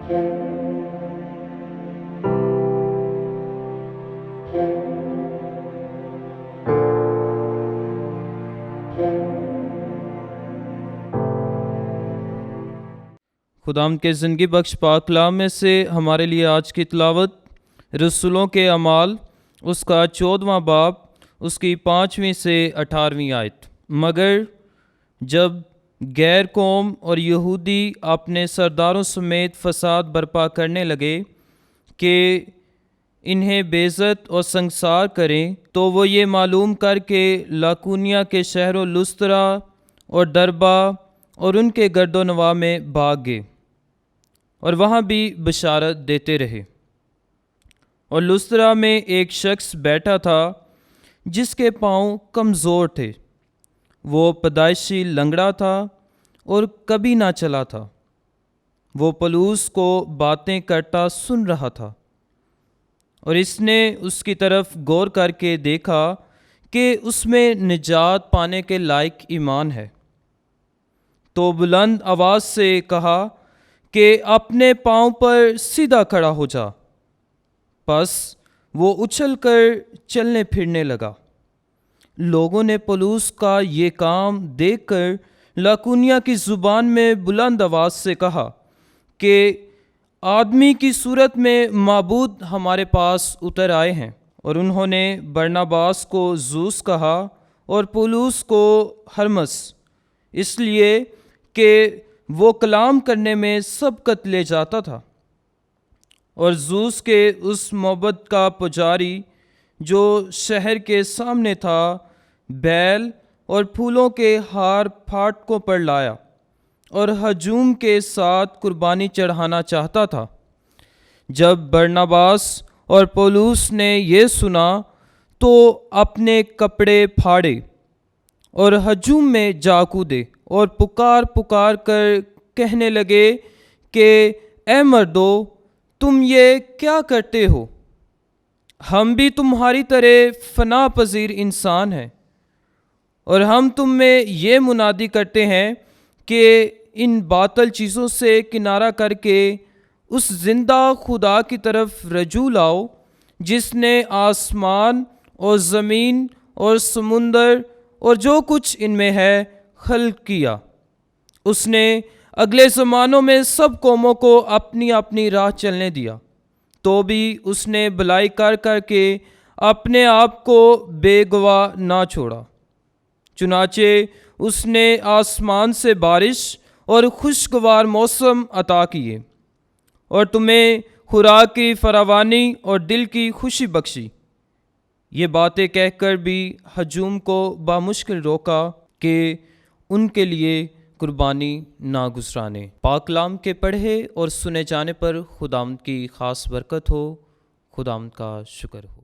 خداوند کے زندگی بخش پاک کلام میں سے ہمارے لیے آج کی تلاوت رسولوں کے اعمال اس کا 14واں باب اس کی 5ویں سے 18ویں آیت۔ مگر جب غیر قوم اور یہودی اپنے سرداروں سمیت فساد برپا کرنے لگے کہ انہیں بے عزت اور سنگسار کریں، تو وہ یہ معلوم کر کے لاکونیا کے شہروں لسترا اور دربہ اور ان کے گرد و نواح میں بھاگ گئے اور وہاں بھی بشارت دیتے رہے۔ اور لسترا میں ایک شخص بیٹھا تھا جس کے پاؤں کمزور تھے، وہ پیدائشی لنگڑا تھا اور کبھی نہ چلا تھا۔ وہ پولس کو باتیں کرتا سن رہا تھا، اور اس نے اس کی طرف غور کر کے دیکھا کہ اس میں نجات پانے کے لائق ایمان ہے، تو بلند آواز سے کہا کہ اپنے پاؤں پر سیدھا کھڑا ہو جا۔ پس وہ اچھل کر چلنے پھرنے لگا۔ لوگوں نے پولس کا یہ کام دیکھ کر لاکونیا کی زبان میں بلند آواز سے کہا کہ آدمی کی صورت میں معبود ہمارے پاس اتر آئے ہیں۔ اور انہوں نے برناباس کو زوس کہا اور پولس کو ہرمس، اس لیے کہ وہ کلام کرنے میں سبقت لے جاتا تھا۔ اور زوس کے اس معبد کا پجاری جو شہر کے سامنے تھا بیل اور پھولوں کے ہار پھاٹکوں پر لایا اور ہجوم کے ساتھ قربانی چڑھانا چاہتا تھا۔ جب برناباس اور پولس نے یہ سنا تو اپنے کپڑے پھاڑے اور ہجوم میں جا کودے اور پکار پکار کر کہنے لگے کہ اے مردو، تم یہ کیا کرتے ہو؟ ہم بھی تمہاری طرح فنا پذیر انسان ہیں، اور ہم تم میں یہ منادی کرتے ہیں کہ ان باطل چیزوں سے کنارہ کر کے اس زندہ خدا کی طرف رجوع لاؤ جس نے آسمان اور زمین اور سمندر اور جو کچھ ان میں ہے خلق کیا۔ اس نے اگلے زمانوں میں سب قوموں کو اپنی اپنی راہ چلنے دیا، تو بھی اس نے بھلائی کر کر کے اپنے آپ کو بے گواہ نہ چھوڑا۔ چنانچہ اس نے آسمان سے بارش اور خوشگوار موسم عطا کیے اور تمہیں خوراک کی فراوانی اور دل کی خوشی بخشی۔ یہ باتیں کہہ کر بھی ہجوم کو بامشکل روکا کہ ان کے لیے قربانی نہ گزرانے۔ پاک کلام کے پڑھے اور سنے جانے پر خداوند کی خاص برکت ہو۔ خداوند کا شکر ہو۔